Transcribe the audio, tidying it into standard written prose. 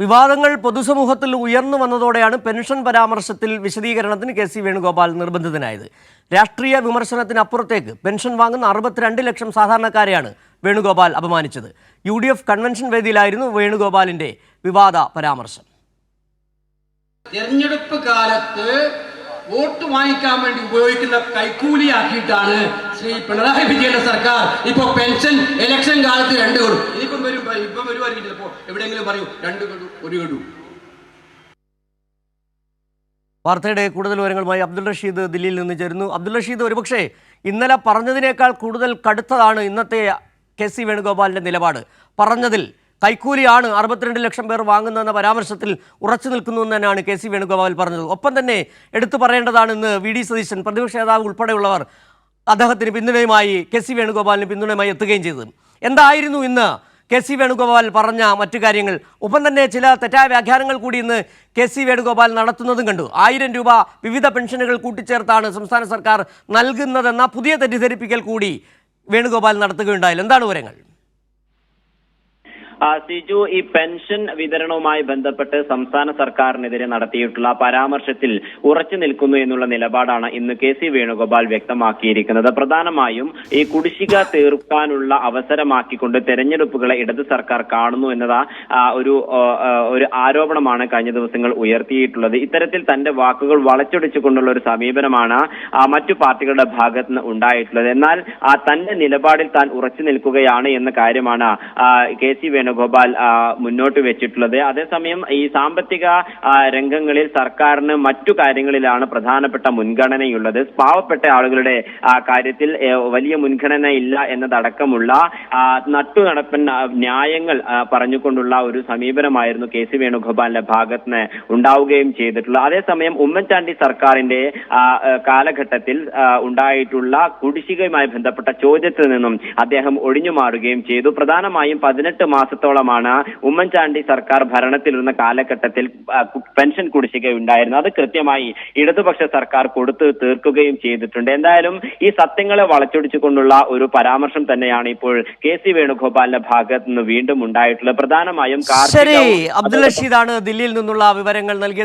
വിവാദങ്ങൾ പൊതുസമൂഹത്തിൽ ഉയർന്നു വന്നതോടെയാണ് പെൻഷൻ പരാമർശത്തിൽ വിശദീകരണത്തിന് കെ.സി. വേണുഗോപാൽ നിർബന്ധിതനായത്. രാഷ്ട്രീയ വിമർശനത്തിനപ്പുറത്തേക്ക് പെൻഷൻ വാങ്ങുന്ന 62 ലക്ഷം സാധാരണക്കാരെയാണ് വേണുഗോപാൽ അപമാനിച്ചത്. UDF കൺവെൻഷൻ വേദിയിലായിരുന്നു വേണുഗോപാലിന്റെ വിവാദ പരാമർശം. തെരഞ്ഞെടുപ്പ് കാലത്ത് വോട്ട് വാങ്ങിക്കാൻ വേണ്ടി ഉപയോഗിക്കുന്ന കൈക്കൂലിയാക്കിയിട്ടാണ് ശ്രീ പിണറായി വിജയന്റെ സർക്കാർ ഇപ്പോൾ പെൻഷൻ ഇലക്ഷൻ കാലത്ത് 2 ഗഡു, ഇനിയിപ്പം വരുമായിരിക്കും, ചിലപ്പോൾ എവിടെയെങ്കിലും പറയൂ 2 ഗഡു 1 ഗഡു. വാർത്തയുടെ കൂടുതൽ വിവരങ്ങളുമായി അബ്ദുൾ റഷീദ് ദില്ലിയിൽ നിന്ന് ചേരുന്നു. അബ്ദുൾ റഷീദ്, ഒരുപക്ഷെ ഇന്നലെ പറഞ്ഞതിനേക്കാൾ കൂടുതൽ കടുത്തതാണ് ഇന്നത്തെ കെ.സി. വേണുഗോപാലിന്റെ നിലപാട്. പറഞ്ഞതിൽ കൈക്കൂലിയാണ് 62 ലക്ഷം പേർ വാങ്ങുന്നതെന്ന പരാമർശത്തിൽ ഉറച്ചു നിൽക്കുന്നുവെന്ന് തന്നെയാണ് കെ.സി. വേണുഗോപാൽ പറഞ്ഞത്. ഒപ്പം തന്നെ എടുത്തു പറയേണ്ടതാണ് ഇന്ന് വി.ഡി. സതീശൻ, പ്രതിപക്ഷ നേതാവ് ഉൾപ്പെടെയുള്ളവർ അദ്ദേഹത്തിന് പിന്തുണയുമായി, കെ.സി. വേണുഗോപാലിന് പിന്തുണയുമായി എത്തുകയും ചെയ്തത്. എന്തായിരുന്നു ഇന്ന് കെ.സി. വേണുഗോപാൽ പറഞ്ഞ മറ്റു കാര്യങ്ങൾ? ഒപ്പം തന്നെ ചില തെറ്റായ വ്യാഖ്യാനങ്ങൾ കൂടി ഇന്ന് കെ.സി. വേണുഗോപാൽ നടത്തുന്നതും കണ്ടു. 1000 രൂപ വിവിധ പെൻഷനുകൾ കൂട്ടിച്ചേർത്താണ് സംസ്ഥാന സർക്കാർ നൽകുന്നതെന്ന പുതിയ തെറ്റിദ്ധരിപ്പിക്കൽ കൂടി വേണുഗോപാൽ നടത്തുകയുണ്ടായില്ല. എന്താണ് വിവരങ്ങൾ? സിജു, ഈ പെൻഷൻ വിതരണവുമായി ബന്ധപ്പെട്ട് സംസ്ഥാന സർക്കാരിനെതിരെ നടത്തിയിട്ടുള്ള പരാമർശത്തിൽ ഉറച്ചു നിൽക്കുന്നു എന്നുള്ള നിലപാടാണ് ഇന്ന് കെ.സി. വേണുഗോപാൽ വ്യക്തമാക്കിയിരിക്കുന്നത്. പ്രധാനമായും ഈ കുടിശ്ശിക തീർക്കാനുള്ള അവസരമാക്കിക്കൊണ്ട് തെരഞ്ഞെടുപ്പുകളെ ഇടത് സർക്കാർ കാണുന്നു എന്നതാ ഒരു ആരോപണമാണ് കഴിഞ്ഞ ദിവസങ്ങൾ ഉയർത്തിയിട്ടുള്ളത്. ഇത്തരത്തിൽ തന്റെ വാക്കുകൾ വളച്ചൊടിച്ചുകൊണ്ടുള്ള ഒരു സമീപനമാണ് മറ്റു പാർട്ടികളുടെ ഭാഗത്ത് നിന്ന് ഉണ്ടായിട്ടുള്ളത്. എന്നാൽ തന്റെ നിലപാടിൽ താൻ ഉറച്ചു നിൽക്കുകയാണ് എന്ന കാര്യമാണ് കെ.സി. വേണുഗോപാൽ മുന്നോട്ട് വെച്ചിട്ടുള്ളത്. അതേസമയം ഈ സാമ്പത്തിക രംഗങ്ങളിൽ സർക്കാരിന് മറ്റു കാര്യങ്ങളിലാണ് പ്രധാനപ്പെട്ട മുൻഗണനയുള്ളത്. പാവപ്പെട്ട ആളുകളുടെ കാര്യത്തിൽ വലിയ മുൻഗണന ഇല്ല എന്നതടക്കമുള്ള നട്ടുനടപ്പൻ ന്യായങ്ങൾ പറഞ്ഞുകൊണ്ടുള്ള ഒരു സമീപനമായിരുന്നു കെ.സി. വേണുഗോപാലിന്റെ ഭാഗത്ത് ഉണ്ടാവുകയും ചെയ്തിട്ടുള്ളത്. അതേസമയം ഉമ്മൻചാണ്ടി സർക്കാരിന്റെ കാലഘട്ടത്തിൽ ഉണ്ടായിട്ടുള്ള കുടിശ്ശികയുമായി ബന്ധപ്പെട്ട ചോദ്യത്തിൽ നിന്നും അദ്ദേഹം ഒഴിഞ്ഞു മാറുകയും ചെയ്തു. പ്രധാനമായും 18 മാസത്തോളമാണ് ഉമ്മൻചാണ്ടി സർക്കാർ ഭരണത്തിലിരുന്ന കാലഘട്ടത്തിൽ പെൻഷൻ കുടിശ്ശിക ഉണ്ടായിരുന്നത്. അത് കൃത്യമായി ഇടതുപക്ഷ സർക്കാർ കൊടുത്തു തീർക്കുകയും ചെയ്തിട്ടുണ്ട്. എന്തായാലും ഈ സത്യങ്ങളെ വളച്ചൊടിച്ചുകൊണ്ടുള്ള ഒരു പരാമർശം തന്നെയാണ് ഇപ്പോൾ കെ.സി. വേണുഗോപാലിന്റെ ഭാഗത്ത് നിന്ന് വീണ്ടും ഉണ്ടായിട്ടുള്ളത്. പ്രധാനമായും അബ്ദുൾ റഷീദാണ് ദില്ലിയിൽ നിന്നുള്ള വിവരങ്ങൾ നൽകിയത്.